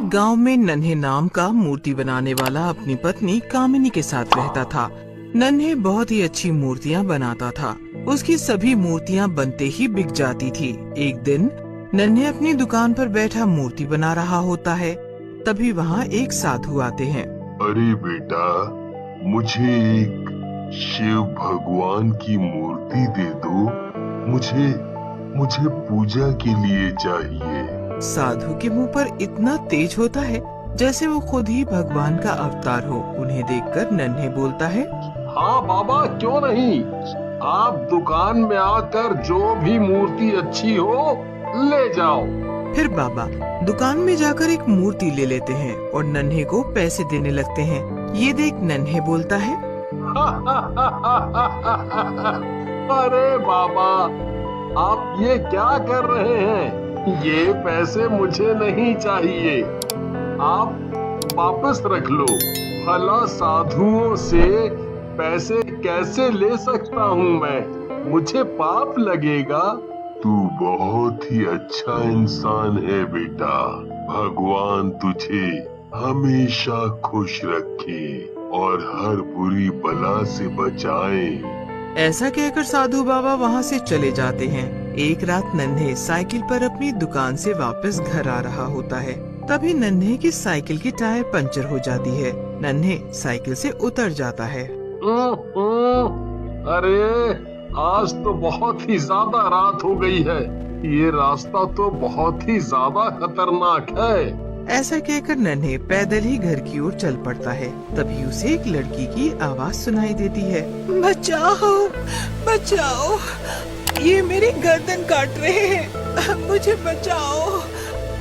एक गांव में नन्हे नाम का मूर्ति बनाने वाला अपनी पत्नी कामिनी के साथ रहता था। नन्हे बहुत ही अच्छी मूर्तियां बनाता था। उसकी सभी मूर्तियां बनते ही बिक जाती थी। एक दिन नन्हे अपनी दुकान पर बैठा मूर्ति बना रहा होता है। तभी वहाँ एक साधु आते हैं। अरे बेटा, मुझे एक शिव भगवान की मूर्ति दे दो। मुझे पूजा के लिए चाहिए। साधु के मुंह पर इतना तेज होता है जैसे वो खुद ही भगवान का अवतार हो। उन्हें देखकर नन्हे बोलता है, हाँ बाबा, क्यों नहीं। आप दुकान में आकर जो भी मूर्ति अच्छी हो ले जाओ। फिर बाबा दुकान में जाकर एक मूर्ति ले लेते हैं और नन्हे को पैसे देने लगते हैं। ये देख नन्हे बोलता है, अरे बाबा, आप ये क्या कर रहे हैं? ये पैसे मुझे नहीं चाहिए, आप वापस रख लो। भला साधुओं से पैसे कैसे ले सकता हूँ मैं? मुझे पाप लगेगा। तू बहुत ही अच्छा इंसान है बेटा। भगवान तुझे हमेशा खुश रखे और हर बुरी बला से बचाए। ऐसा कहकर साधु बाबा वहाँ से चले जाते हैं। एक रात नन्हे साइकिल पर अपनी दुकान से वापस घर आ रहा होता है। तभी नन्हे की साइकिल की टायर पंचर हो जाती है। नन्हे साइकिल से उतर जाता है। अरे आज तो बहुत ही ज्यादा रात हो गई है। ये रास्ता तो बहुत ही ज्यादा खतरनाक है। ऐसा कहकर नन्हे पैदल ही घर की ओर चल पड़ता है। तभी उसे एक लड़की की आवाज सुनाई देती है, बचाओ बचाओ, ये मेरी गर्दन काट रहे हैं, मुझे बचाओ,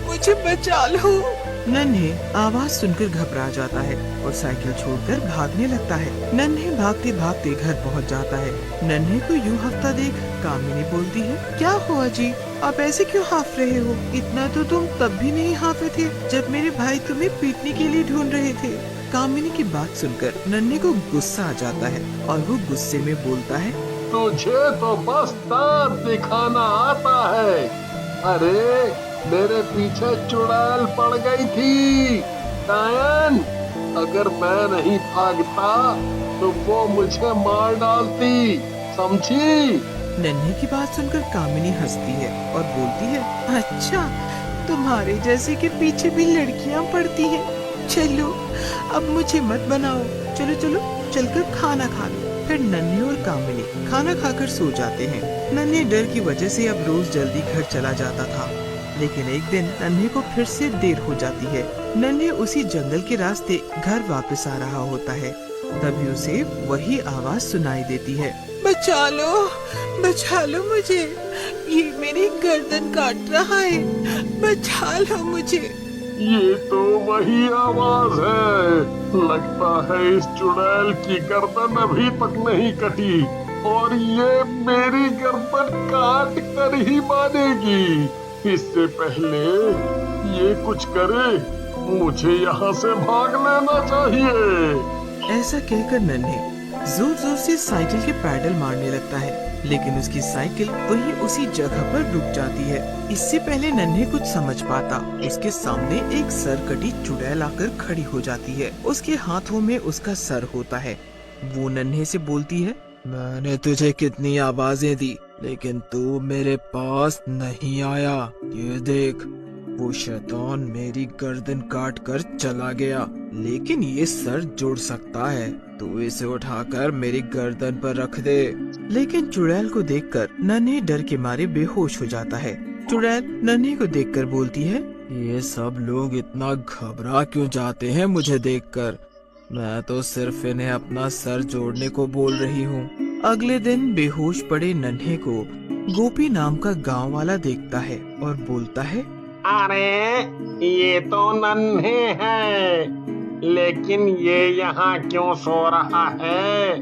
मुझे बचा लो। नन्हे आवाज सुनकर घबरा जाता है और साइकिल छोड़कर भागने लगता है। नन्हे भागते भागते घर पहुंच जाता है। नन्हे को यूं हफ्ता देख कामिनी बोलती है, क्या हुआ जी, आप ऐसे क्यों हाफ रहे हो? इतना तो तुम तब भी नहीं हाफे थे जब मेरे भाई तुम्हें पीटने के लिए ढूंढ रहे थे। कामिनी की बात सुनकर नन्हे को गुस्सा आ जाता है और वो गुस्से में बोलता है, तुझे तो बस दांत दिखाना आता है। अरे मेरे पीछे चुड़ैल पड़ गई थी। डायन, अगर मैं नहीं भागता तो वो मुझे मार डालती, समझी? नन्हे की बात सुनकर कामिनी हंसती है और बोलती है, अच्छा तुम्हारे जैसे के पीछे भी लड़कियां पड़ती हैं। चलो अब मुझे मत बनाओ, चलो चलो चलकर खाना खा लो। फिर नन्हे और कामिनी खाना खाकर सो जाते हैं। नन्हे डर की वजह से अब रोज जल्दी घर चला जाता था, लेकिन एक दिन नन्हे को फिर से देर हो जाती है। नन्हे उसी जंगल के रास्ते घर वापस आ रहा होता है। तभी उसे वही आवाज सुनाई देती है, बचा लो मुझे, ये मेरी गर्दन काट रहा है, बचा लो मुझे। ये तो वही आवाज है। लगता है इस चुड़ैल की गर्दन अभी तक नहीं कटी और ये मेरी गर्दन काट कर ही मानेगी। इससे पहले ये कुछ करे, मुझे यहाँ से भाग लेना चाहिए। ऐसा कहकर नन्हे जोर जोर से साइकिल के पैडल मारने लगता है, लेकिन उसकी साइकिल वहीं उसी जगह पर रुक जाती है। इससे पहले नन्हे कुछ समझ पाता, उसके सामने एक सरकटी चुड़ैल आकर खड़ी हो जाती है। उसके हाथों में उसका सर होता है। वो नन्हे से बोलती है, मैंने तुझे कितनी आवाजें दी लेकिन तू मेरे पास नहीं आया। ये देख, वो शैतान मेरी गर्दन काट कर चला गया, लेकिन ये सर जुड़ सकता है। तू इसे उठाकर मेरी गर्दन पर रख दे। लेकिन चुड़ैल को देखकर नन्हे डर के मारे बेहोश हो जाता है। चुड़ैल नन्हे को देखकर बोलती है, ये सब लोग इतना घबरा क्यों जाते हैं मुझे देखकर? मैं तो सिर्फ इन्हें अपना सर जोड़ने को बोल रही हूँ। अगले दिन बेहोश पड़े नन्हे को गोपी नाम का गांव वाला देखता है और बोलता है, अरे ये तो नन्हे हैं, लेकिन ये यहाँ क्यों सो रहा है?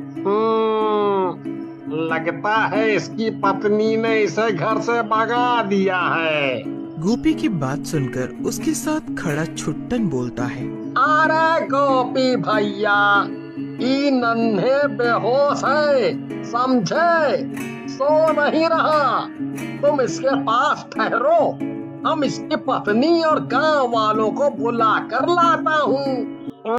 लगता है इसकी पत्नी ने इसे घर से भगा दिया है। गोपी की बात सुनकर उसके साथ खड़ा छुट्टन बोलता है, अरे गोपी भैया, ये नन्हे बेहोश है, समझे? सो नहीं रहा, तुम इसके पास ठहरो, हम इसकी पत्नी और गांव वालों को बुला कर लाता हूँ।